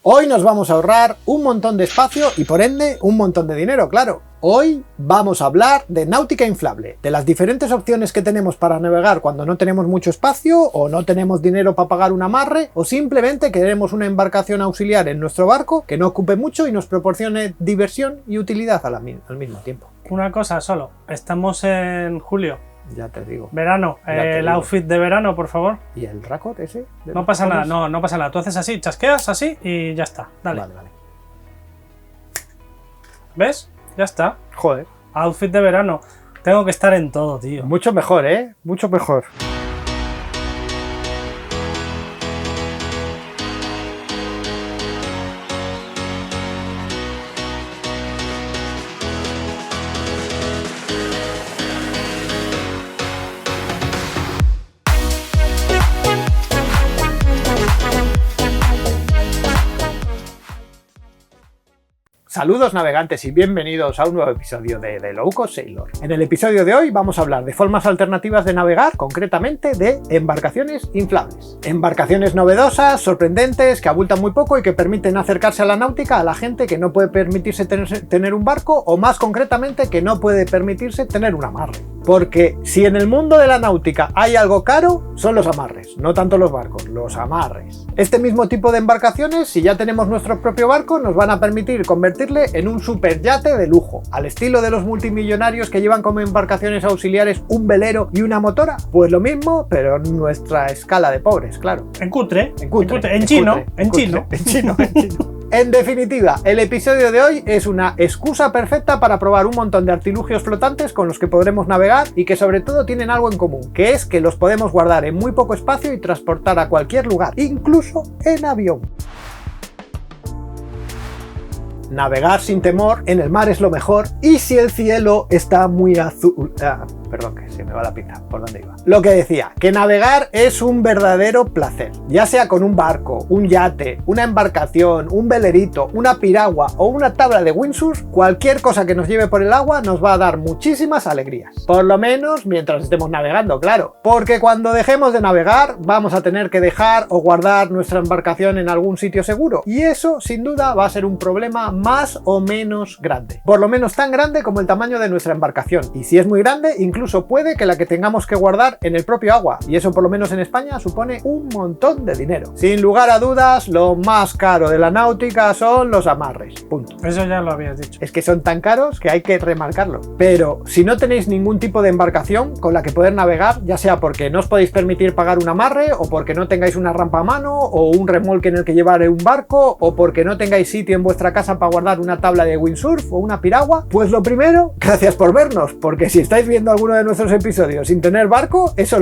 Hoy nos vamos a ahorrar un montón de espacio y por ende un montón de dinero, claro. Hoy vamos a hablar de náutica inflable, de las diferentes opciones que tenemos para navegar cuando no tenemos mucho espacio o no tenemos dinero para pagar un amarre o simplemente queremos una embarcación auxiliar en nuestro barco que no ocupe mucho y nos proporcione diversión y utilidad al mismo tiempo. Una cosa solo, estamos en julio. Ya te digo. Verano, el outfit de verano, por favor. ¿Y el raccord ese? No pasa nada, no pasa nada. Tú haces así, chasqueas así y ya está. Dale. Vale. ¿Ves? Ya está. Joder. Outfit de verano. Tengo que estar en todo, tío. Mucho mejor, ¿eh? Mucho mejor. Saludos navegantes y bienvenidos a un nuevo episodio de The Low Cost Sailor. En el episodio de hoy vamos a hablar de formas alternativas de navegar, concretamente de embarcaciones inflables. Embarcaciones novedosas, sorprendentes, que abultan muy poco y que permiten acercarse a la náutica a la gente que no puede permitirse tener un barco o más concretamente que no puede permitirse tener un amarre. Porque si en el mundo de la náutica hay algo caro, son los amarres, no tanto los barcos, los amarres. Este mismo tipo de embarcaciones, si ya tenemos nuestro propio barco, nos van a permitir convertirle en un superyate de lujo, al estilo de los multimillonarios que llevan como embarcaciones auxiliares un velero y una motora. Pues lo mismo, pero en nuestra escala de pobres, claro. En chino. En definitiva, el episodio de hoy es una excusa perfecta para probar un montón de artilugios flotantes con los que podremos navegar y que sobre todo tienen algo en común, que es que los podemos guardar en muy poco espacio y transportar a cualquier lugar, incluso en avión. Navegar sin temor en el mar es lo mejor y si el cielo está muy azul... perdón, que se me va la pinza, ¿por dónde iba? Lo que decía, que navegar es un verdadero placer, ya sea con un barco, un yate, una embarcación, un velerito, una piragua o una tabla de windsurf, cualquier cosa que nos lleve por el agua nos va a dar muchísimas alegrías. Por lo menos mientras estemos navegando, claro, porque cuando dejemos de navegar vamos a tener que dejar o guardar nuestra embarcación en algún sitio seguro y eso sin duda va a ser un problema más o menos grande, por lo menos tan grande como el tamaño de nuestra embarcación y si es muy grande incluso puede que la que tengamos que guardar en el propio agua y eso por lo menos en España supone un montón de dinero. Sin lugar a dudas lo más caro de la náutica son los amarres, punto. Eso ya lo habías dicho. Es que son tan caros que hay que remarcarlo, pero si no tenéis ningún tipo de embarcación con la que poder navegar, ya sea porque no os podéis permitir pagar un amarre o porque no tengáis una rampa a mano o un remolque en el que llevar un barco o porque no tengáis sitio en vuestra casa para guardar una tabla de windsurf o una piragua, pues lo primero, gracias por vernos, porque si estáis viendo alguno de nuestros episodios sin tener barco, eso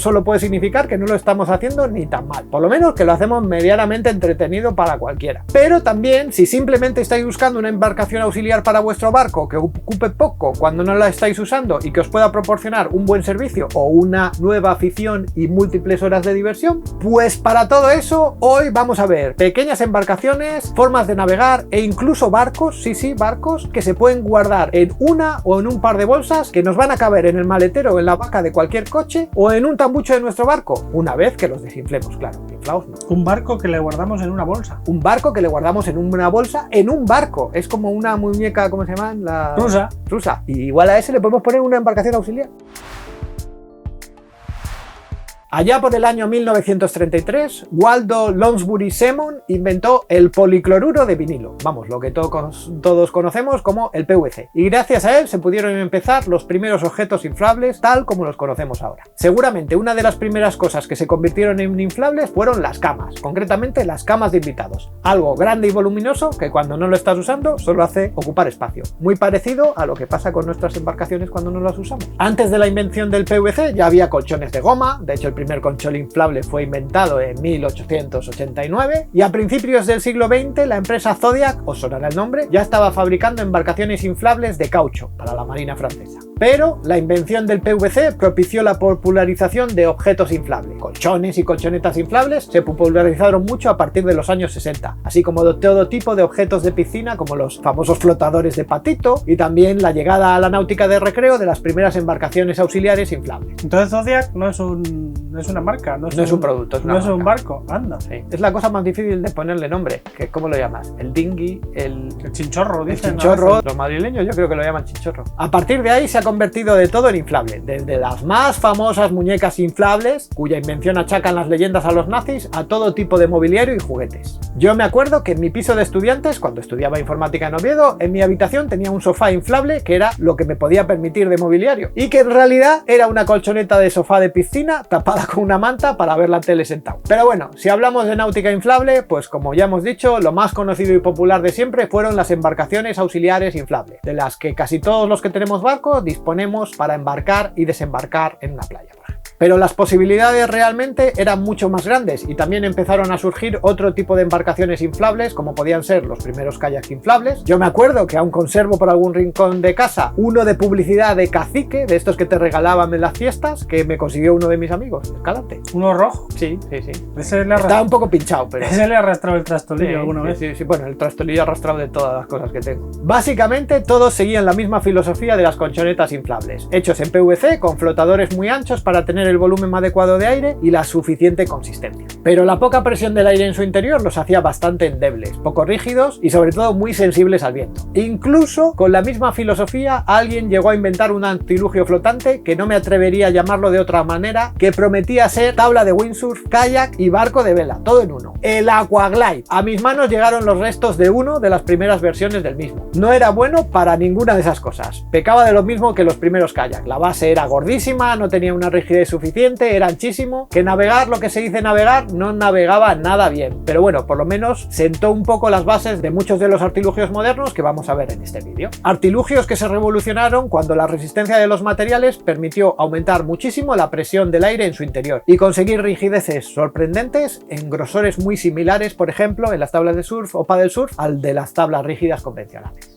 solo puede significar que no lo estamos haciendo ni tan mal, por lo menos que lo hacemos medianamente entretenido para cualquiera. Pero también, si simplemente estáis buscando una embarcación auxiliar para vuestro barco que ocupe poco cuando no la estáis usando y que os pueda proporcionar un buen servicio o una nueva afición y múltiples horas de diversión, pues para todo eso hoy vamos a ver pequeñas embarcaciones, formas de navegar e incluso barcos, barcos que se pueden guardar en una o en un par de bolsas que nos van a caber en el maletero o en la baca de cualquier coche o en un tambucho de nuestro barco, una vez que los desinflemos, claro, inflados no. Un barco que le guardamos en una bolsa. Un barco que le guardamos en una bolsa en un barco, es como una muñeca, ¿cómo se llaman? La... Rusa. Y igual a ese le podemos poner una embarcación auxiliar. Allá por el año 1933, Waldo Lounsbury Semon inventó el policloruro de vinilo, vamos, lo que todos conocemos como el PVC, y gracias a él se pudieron empezar los primeros objetos inflables tal como los conocemos ahora. Seguramente una de las primeras cosas que se convirtieron en inflables fueron las camas, concretamente las camas de invitados, algo grande y voluminoso que cuando no lo estás usando solo hace ocupar espacio, muy parecido a lo que pasa con nuestras embarcaciones cuando no las usamos. Antes de la invención del PVC ya había colchones de goma, de hecho el primer colchón inflable fue inventado en 1889 y a principios del siglo XX la empresa Zodiac, os sonará el nombre, ya estaba fabricando embarcaciones inflables de caucho para la marina francesa. Pero la invención del PVC propició la popularización de objetos inflables. Colchones y colchonetas inflables se popularizaron mucho a partir de los años 60, así como de todo tipo de objetos de piscina como los famosos flotadores de patito y también la llegada a la náutica de recreo de las primeras embarcaciones auxiliares inflables. Entonces Zodiac no es una marca, no es un producto, es una marca. Un barco, anda. Sí. Es la cosa más difícil de ponerle nombre, que ¿cómo lo llamas? El dinghy, el chinchorro, dicen. El chinchorro, los madrileños yo creo que lo llaman chinchorro. A partir de ahí se ha convertido de todo en inflable, desde las más famosas muñecas inflables, cuya invención achacan las leyendas a los nazis, a todo tipo de mobiliario y juguetes. Yo me acuerdo que en mi piso de estudiantes, cuando estudiaba informática en Oviedo, en mi habitación tenía un sofá inflable que era lo que me podía permitir de mobiliario, y que en realidad era una colchoneta de sofá de piscina tapada con una manta para ver la tele sentado. Pero bueno, si hablamos de náutica inflable, pues como ya hemos dicho, lo más conocido y popular de siempre fueron las embarcaciones auxiliares inflables, de las que casi todos los que tenemos barco disponemos para embarcar y desembarcar en una playa. Pero las posibilidades realmente eran mucho más grandes y también empezaron a surgir otro tipo de embarcaciones inflables, como podían ser los primeros kayaks inflables. Yo me acuerdo que aún conservo por algún rincón de casa uno de publicidad de Cacique, de estos que te regalaban en las fiestas, que me consiguió uno de mis amigos, Escalante. ¿Uno rojo? Sí. Ese estaba un poco pinchado, pero... Ese le ha arrastrado el trastolillo alguna vez. Sí, bueno, el trastolillo ha arrastrado de todas las cosas que tengo. Básicamente todos seguían la misma filosofía de las colchonetas inflables, hechos en PVC con flotadores muy anchos para tener el volumen adecuado de aire y la suficiente consistencia. Pero la poca presión del aire en su interior los hacía bastante endebles, poco rígidos y sobre todo muy sensibles al viento. Incluso con la misma filosofía alguien llegó a inventar un artilugio flotante que no me atrevería a llamarlo de otra manera, que prometía ser tabla de windsurf, kayak y barco de vela, todo en uno. El Aquaglide. A mis manos llegaron los restos de uno de las primeras versiones del mismo. No era bueno para ninguna de esas cosas. Pecaba de lo mismo que los primeros kayak. La base era gordísima, no tenía una rigidez suficiente, era anchísimo, que navegar, lo que se dice navegar, no navegaba nada bien. Pero bueno, por lo menos sentó un poco las bases de muchos de los artilugios modernos que vamos a ver en este vídeo. Artilugios que se revolucionaron cuando la resistencia de los materiales permitió aumentar muchísimo la presión del aire en su interior y conseguir rigideces sorprendentes en grosores muy similares, por ejemplo, en las tablas de surf o paddle surf, al de las tablas rígidas convencionales.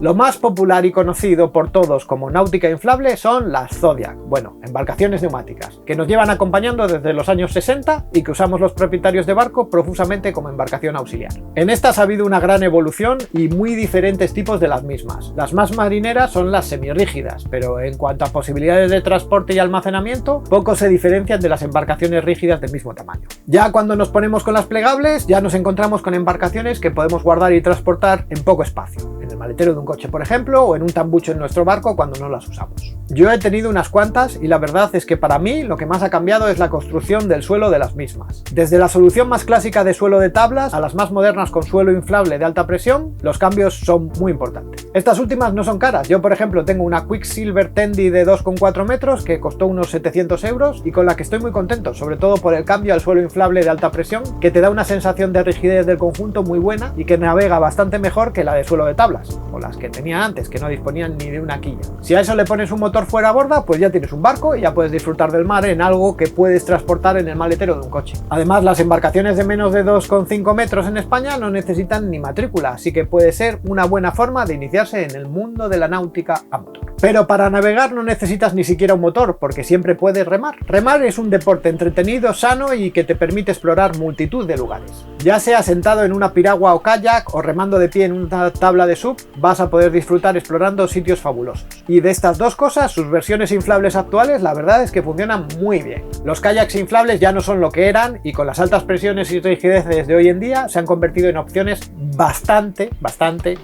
Lo más popular y conocido por todos como náutica inflable son las Zodiac, bueno, embarcaciones neumáticas, que nos llevan acompañando desde los años 60 y que usamos los propietarios de barco profusamente como embarcación auxiliar. En estas ha habido una gran evolución y muy diferentes tipos de las mismas. Las más marineras son las semirrígidas, pero en cuanto a posibilidades de transporte y almacenamiento, poco se diferencian de las embarcaciones rígidas del mismo tamaño. Ya cuando nos ponemos con las plegables, ya nos encontramos con embarcaciones que podemos guardar y transportar en poco espacio, en el maletero de un coche por ejemplo, o en un tambucho en nuestro barco cuando no las usamos. Yo he tenido unas cuantas y la verdad es que para mí lo que más ha cambiado es la construcción del suelo de las mismas. Desde la solución más clásica de suelo de tablas a las más modernas con suelo inflable de alta presión, los cambios son muy importantes. Estas últimas no son caras. Yo por ejemplo tengo una Quicksilver Tendy de 2,4 metros que costó unos 700 euros y con la que estoy muy contento, sobre todo por el cambio al suelo inflable de alta presión, que te da una sensación de rigidez del conjunto muy buena y que navega bastante mejor que la de suelo de tablas, o las que tenía antes, que no disponían ni de una quilla. Si a eso le pones un motor fuera a borda, pues ya tienes un barco y ya puedes disfrutar del mar en algo que puedes transportar en el maletero de un coche. Además, las embarcaciones de menos de 2,5 metros en España no necesitan ni matrícula, así que puede ser una buena forma de iniciarse en el mundo de la náutica a motor. Pero para navegar no necesitas ni siquiera un motor, porque siempre puedes remar. Remar es un deporte entretenido, sano y que te permite explorar multitud de lugares. Ya sea sentado en una piragua o kayak o remando de pie en una tabla de SUP, vas a poder disfrutar explorando sitios fabulosos. Y de estas dos cosas, sus versiones inflables actuales, la verdad es que funcionan muy bien. Los kayaks inflables ya no son lo que eran y con las altas presiones y rigideces de hoy en día se han convertido en opciones bastante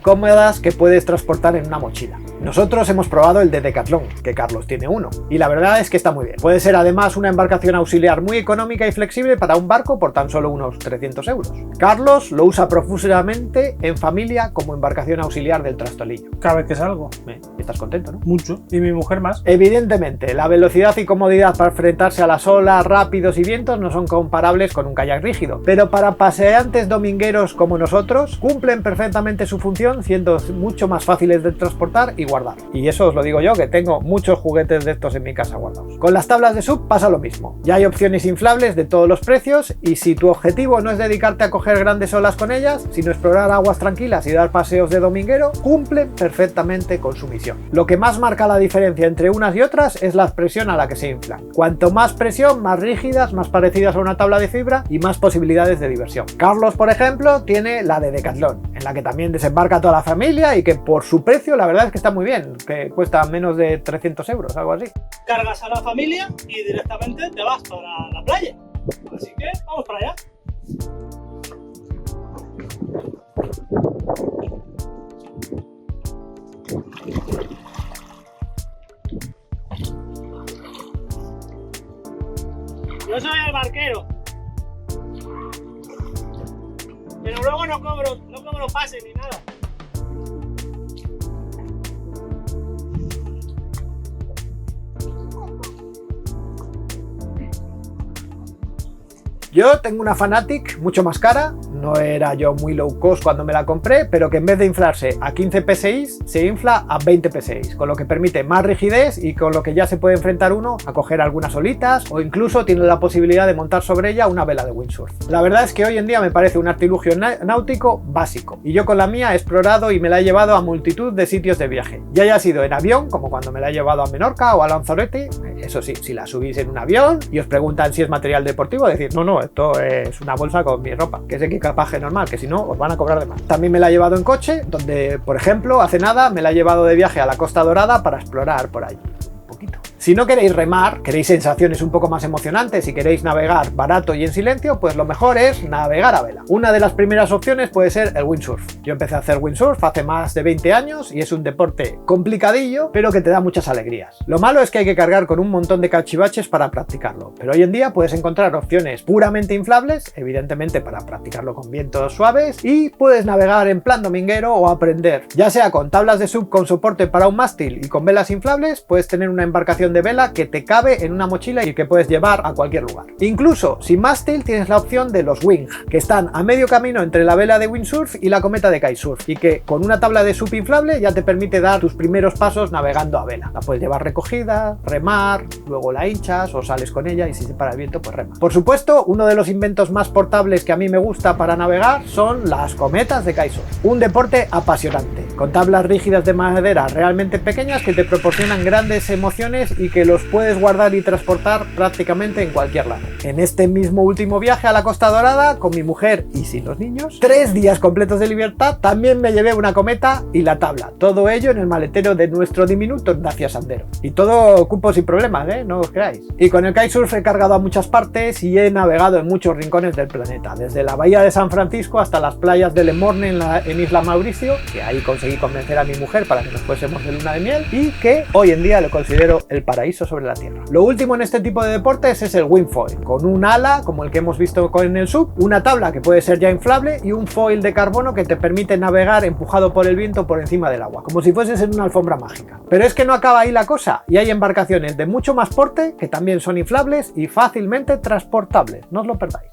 cómodas que puedes transportar en una mochila. Nosotros hemos probado el de Decathlon, que Carlos tiene uno, y la verdad es que está muy bien. Puede ser además una embarcación auxiliar muy económica y flexible para un barco por tan solo unos 300 euros. Carlos lo usa profusamente en familia como embarcación auxiliar del trastolillo. Cada vez que salgo. Estás contento, ¿no? Mucho. Y mi mujer más. Evidentemente, la velocidad y comodidad para enfrentarse a las olas, rápidos y vientos no son comparables con un kayak rígido, pero para paseantes domingueros como nosotros, cumplen perfectamente su función, siendo mucho más fáciles de transportar y guardar. Y eso os lo digo yo, que tengo muchos juguetes de estos en mi casa guardados. Con las tablas de SUP pasa lo mismo. Ya hay opciones inflables de todos los precios y si tu objetivo no es dedicarte a coger grandes olas con ellas, sino explorar aguas tranquilas y dar paseos de dominguero, cumplen perfectamente con su misión. Lo que más marca la diferencia entre unas y otras es la presión a la que se inflan. Cuanto más presión, más rígidas, más parecidas a una tabla de fibra y más posibilidades de diversión. Carlos, por ejemplo, tiene la de Decathlon, en la que también desembarca toda la familia y que por su precio la verdad es que está muy bien, que cuesta menos de 300 euros, algo así. Cargas a la familia y directamente te vas para la playa. Así que vamos para allá. Yo soy el barquero. Pero luego no cobro pase ni nada. Yo tengo una Fanatic mucho más cara, no era yo muy low cost cuando me la compré, pero que en vez de inflarse a 15 psi se infla a 20 psi, con lo que permite más rigidez y con lo que ya se puede enfrentar uno a coger algunas olitas o incluso tiene la posibilidad de montar sobre ella una vela de windsurf. La verdad es que hoy en día me parece un artilugio náutico básico y yo con la mía he explorado y me la he llevado a multitud de sitios de viaje. Ya haya sido en avión, como cuando me la he llevado a Menorca o a Lanzarote, eso sí, si la subís en un avión y os preguntan si es material deportivo, decir no, esto es una bolsa con mi ropa, que es equipaje normal, que si no os van a cobrar de más. También me la he llevado en coche, donde por ejemplo hace nada me la he llevado de viaje a la Costa Dorada para explorar por allí un poquito. Si no queréis remar, queréis sensaciones un poco más emocionantes y queréis navegar barato y en silencio, pues lo mejor es navegar a vela. Una de las primeras opciones puede ser el windsurf. Yo empecé a hacer windsurf hace más de 20 años y es un deporte complicadillo, pero que te da muchas alegrías. Lo malo es que hay que cargar con un montón de cachivaches para practicarlo, pero hoy en día puedes encontrar opciones puramente inflables, evidentemente para practicarlo con vientos suaves, y puedes navegar en plan dominguero o aprender, ya sea con tablas de SUP con soporte para un mástil y con velas inflables, puedes tener una embarcación de vela que te cabe en una mochila y que puedes llevar a cualquier lugar. Incluso sin mástil tienes la opción de los wing, que están a medio camino entre la vela de windsurf y la cometa de kitesurf y que con una tabla de SUP inflable ya te permite dar tus primeros pasos navegando a vela. La puedes llevar recogida, remar, luego la hinchas o sales con ella y si se para el viento pues remas. Por supuesto, uno de los inventos más portables que a mí me gusta para navegar son las cometas de kitesurf. Un deporte apasionante, con tablas rígidas de madera realmente pequeñas que te proporcionan grandes emociones y que los puedes guardar y transportar prácticamente en cualquier lado. En este mismo último viaje a la Costa Dorada, con mi mujer y sin los niños, 3 días completos de libertad, también me llevé una cometa y la tabla. Todo ello en el maletero de nuestro diminuto Dacia Sandero. Y todo cupo sin problemas, no os creáis. Y con el kitesurf he cargado a muchas partes y he navegado en muchos rincones del planeta, desde la bahía de San Francisco hasta las playas de Le Morne en Isla Mauricio, que ahí conseguí convencer a mi mujer para que nos fuésemos de luna de miel y que hoy en día lo considero el paraíso sobre la tierra. Lo último en este tipo de deportes es el windfoil, con un ala como el que hemos visto con el SUP, una tabla que puede ser ya inflable y un foil de carbono que te permite navegar empujado por el viento por encima del agua, como si fueses en una alfombra mágica. Pero es que no acaba ahí la cosa, y hay embarcaciones de mucho más porte que también son inflables y fácilmente transportables, no os lo perdáis.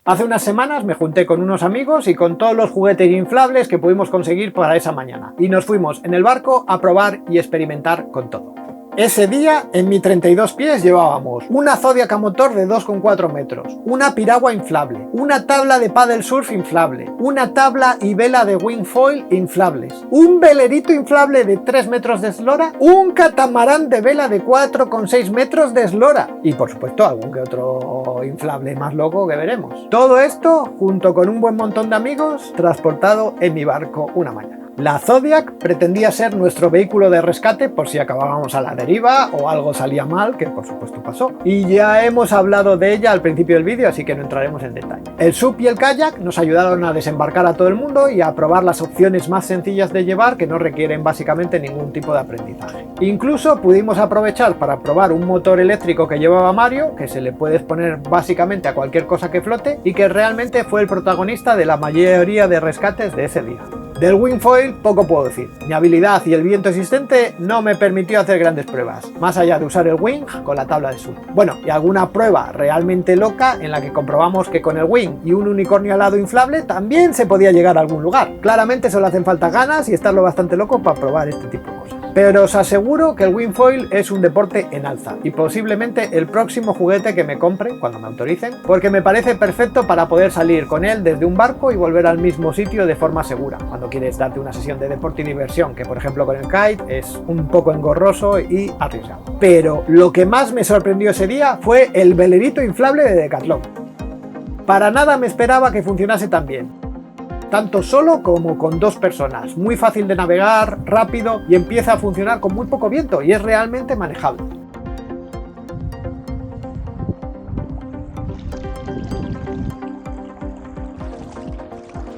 Hace unas semanas me junté con unos amigos y con todos los juguetes inflables que pudimos conseguir para esa mañana y nos fuimos en el barco a probar y experimentar con todo. Ese día, en mi 32 pies llevábamos una Zodiac a motor de 2,4 metros, una piragua inflable, una tabla de paddle surf inflable, una tabla y vela de wingfoil inflables, un velerito inflable de 3 metros de eslora, un catamarán de vela de 4,6 metros de eslora y por supuesto algún que otro inflable más loco que veremos. Todo esto junto con un buen montón de amigos transportado en mi barco una mañana. La Zodiac pretendía ser nuestro vehículo de rescate por si acabábamos a la deriva o algo salía mal, que por supuesto pasó. Y ya hemos hablado de ella al principio del vídeo, así que no entraremos en detalle. El SUP y el kayak nos ayudaron a desembarcar a todo el mundo y a probar las opciones más sencillas de llevar que no requieren básicamente ningún tipo de aprendizaje. Incluso pudimos aprovechar para probar un motor eléctrico que llevaba Mario, que se le puede poner básicamente a cualquier cosa que flote y que realmente fue el protagonista de la mayoría de rescates de ese día. Del wingfoil poco puedo decir. Mi habilidad y el viento existente no me permitió hacer grandes pruebas, más allá de usar el wing con la tabla de SUP. Bueno, y alguna prueba realmente loca en la que comprobamos que con el wing y un unicornio alado inflable también se podía llegar a algún lugar. Claramente solo hacen falta ganas y estarlo bastante loco para probar este tipo de cosas. Pero os aseguro que el wingfoil es un deporte en alza y posiblemente el próximo juguete que me compre cuando me autoricen, porque me parece perfecto para poder salir con él desde un barco y volver al mismo sitio de forma segura, cuando quieres darte una sesión de deporte y diversión, que por ejemplo con el kite es un poco engorroso y arriesgado. Pero lo que más me sorprendió ese día fue el velerito inflable de Decathlon. Para nada me esperaba que funcionase tan bien. Tanto solo como con dos personas, muy fácil de navegar, rápido y empieza a funcionar con muy poco viento y es realmente manejable.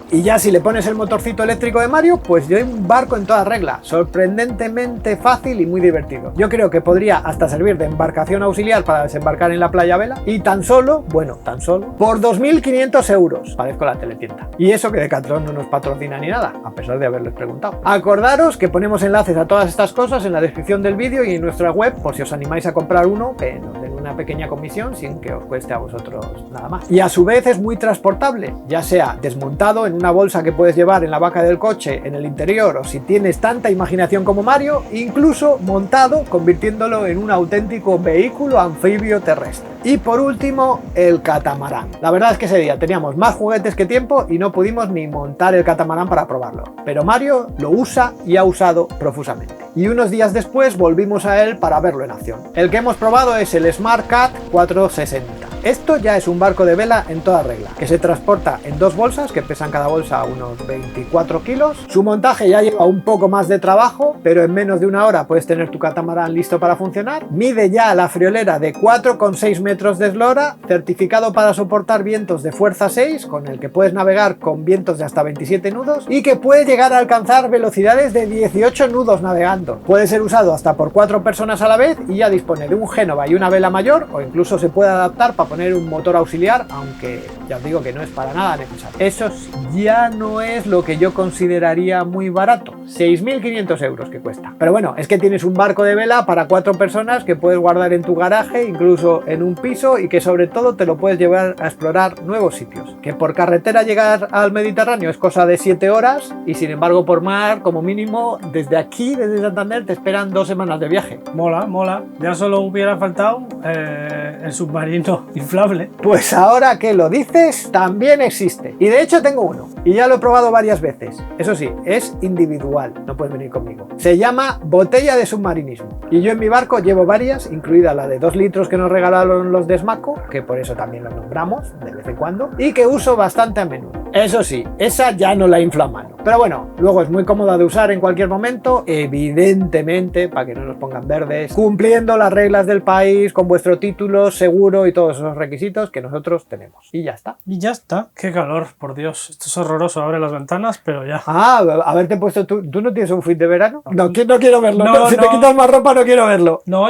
Y ya si le pones el motorcito eléctrico de Mario, pues yo hay un barco en toda regla, sorprendentemente fácil y muy divertido. Yo creo que podría hasta servir de embarcación auxiliar para desembarcar en la playa Vela y tan solo, por 2.500 euros. Parezco la teletienda. Y eso que Decathlon no nos patrocina ni nada, a pesar de haberles preguntado. Acordaros que ponemos enlaces a todas estas cosas en la descripción del vídeo y en nuestra web por si os animáis a comprar uno, que nos den una pequeña comisión sin que os cueste a vosotros nada más. Y a su vez es muy transportable, ya sea desmontado en una bolsa que puedes llevar en la baca del coche en el interior o si tienes tanta imaginación como Mario, incluso montado convirtiéndolo en un auténtico vehículo anfibio terrestre. Y por último, el catamarán. La verdad es que ese día teníamos más juguetes que tiempo y no pudimos ni montar el catamarán para probarlo, pero Mario lo usa y ha usado profusamente. Y unos días después volvimos a él para verlo en acción. El que hemos probado es el Smart Cat 460. Esto ya es un barco de vela en toda regla, que se transporta en dos bolsas que pesan cada bolsa unos 24 kilos. Su montaje ya lleva un poco más de trabajo, pero en menos de una hora puedes tener tu catamarán listo para funcionar. Mide ya la friolera de 4,6 metros de eslora, certificado para soportar vientos de fuerza 6, con el que puedes navegar con vientos de hasta 27 nudos y que puede llegar a alcanzar velocidades de 18 nudos navegando. Puede ser usado hasta por 4 personas a la vez y ya dispone de un Génova y una vela mayor, o incluso se puede adaptar para poner un motor auxiliar, aunque ya os digo que no es para nada necesario. Eso sí, ya no es lo que yo consideraría muy barato, 6.500 euros que cuesta. Pero bueno, es que tienes un barco de vela para 4 personas que puedes guardar en tu garaje, incluso en un piso, y que sobre todo te lo puedes llevar a explorar nuevos sitios. Que por carretera llegar al Mediterráneo es cosa de 7 horas y sin embargo por mar, como mínimo, desde aquí, desde Santander, te esperan 2 semanas de viaje. Mola, mola. Ya solo hubiera faltado el submarino inflable. Pues ahora que lo dices, también existe. Y de hecho tengo uno. Y ya lo he probado varias veces. Eso sí, es individual. No puedes venir conmigo. Se llama botella de submarinismo. Y yo en mi barco llevo varias, incluida la de 2 litros que nos regalaron los de Smaco, que por eso también la nombramos de vez en cuando, y que uso bastante a menudo. Eso sí, esa ya no la inflo a mano. Pero bueno, luego es muy cómoda de usar en cualquier momento, evidentemente, para que no nos pongan verdes, cumpliendo las reglas del país, con vuestro título, seguro y todos esos requisitos que nosotros tenemos. Y ya está. Y ya está. Qué calor, por Dios. Esto es horroroso. Abre las ventanas, pero ya. Ah, haberte puesto tú. ¿Tú no tienes un fit de verano? No quiero verlo. No, si te quitas más ropa, no quiero verlo. No,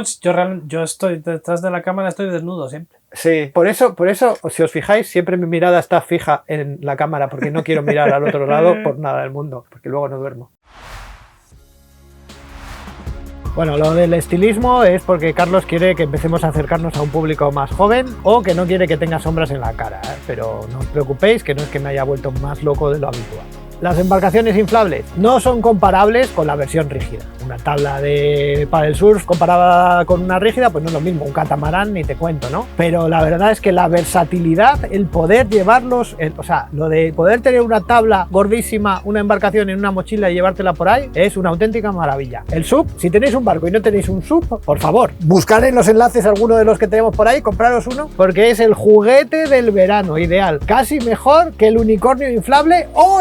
yo estoy detrás de la cámara, estoy desnudo siempre. Sí, por eso, si os fijáis, siempre mi mirada está fija en la cámara, porque no quiero mirar al otro lado por nada del mundo, porque luego no duermo. Bueno, lo del estilismo es porque Carlos quiere que empecemos a acercarnos a un público más joven o que no quiere que tenga sombras en la cara, ¿eh? Pero no os preocupéis, que no es que me haya vuelto más loco de lo habitual. Las embarcaciones inflables no son comparables con la versión rígida. Una tabla de paddle surf comparada con una rígida, pues no es lo mismo. Un catamarán ni te cuento, ¿no? Pero la verdad es que la versatilidad, el poder llevarlos, o sea, lo de poder tener una tabla gordísima, una embarcación en una mochila y llevártela por ahí, es una auténtica maravilla. El SUP, si tenéis un barco y no tenéis un SUP, por favor, buscad en los enlaces alguno de los que tenemos por ahí, compraros uno, porque es el juguete del verano, ideal. Casi mejor que el unicornio inflable o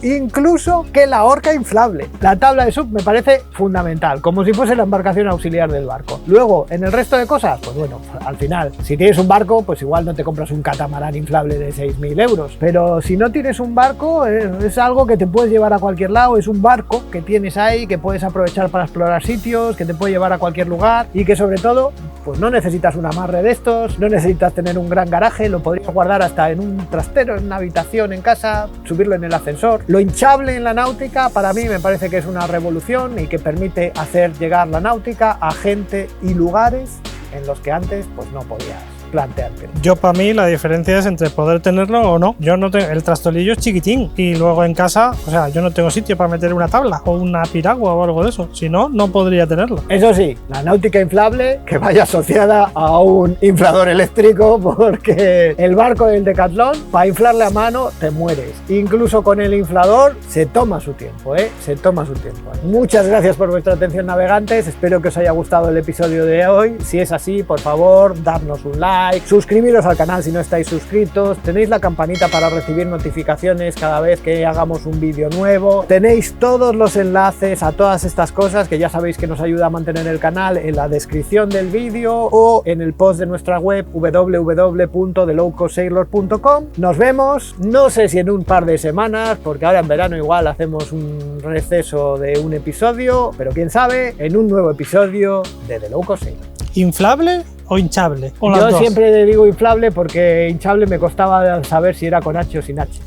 incluso que la orca inflable. La tabla de SUP me parece fundamental, como si fuese la embarcación auxiliar del barco. Luego, en el resto de cosas, pues bueno, al final, si tienes un barco, pues igual no te compras un catamarán inflable de 6.000 euros. Pero si no tienes un barco, es algo que te puedes llevar a cualquier lado, es un barco que tienes ahí, que puedes aprovechar para explorar sitios, que te puede llevar a cualquier lugar y que sobre todo pues no necesitas un amarre de estos, no necesitas tener un gran garaje, lo podrías guardar hasta en un trastero, en una habitación en casa, subirlo en el ascensor. Lo hinchable en la náutica para mí me parece que es una revolución y que permite hacer llegar la náutica a gente y lugares en los que antes pues no podías plantearte. Yo, para mí, la diferencia es entre poder tenerlo o no. Yo no tengo, el trastolillo es chiquitín y luego en casa, o sea, yo no tengo sitio para meter una tabla o una piragua o algo de eso. Si no, no podría tenerlo. Eso sí, la náutica inflable que vaya asociada a un inflador eléctrico, porque el barco del Decathlon, para inflarle a mano te mueres. Incluso con el inflador se toma su tiempo, se toma su tiempo. Muchas gracias por vuestra atención, navegantes. Espero que os haya gustado el episodio de hoy. Si es así, por favor, dadnos un like, suscribiros al canal si no estáis suscritos, tenéis la campanita para recibir notificaciones cada vez que hagamos un vídeo nuevo, tenéis todos los enlaces a todas estas cosas que ya sabéis que nos ayuda a mantener el canal en la descripción del vídeo o en el post de nuestra web www.thelowcostsailor.com. Nos vemos, no sé si en un par de semanas, porque ahora en verano igual hacemos un receso de un episodio, pero quién sabe, en un nuevo episodio de The Low Cost Sailor. ¿Inflable o hinchable? ¿O Yo las dos? siempre le digo inflable porque hinchable me costaba saber si era con H o sin H.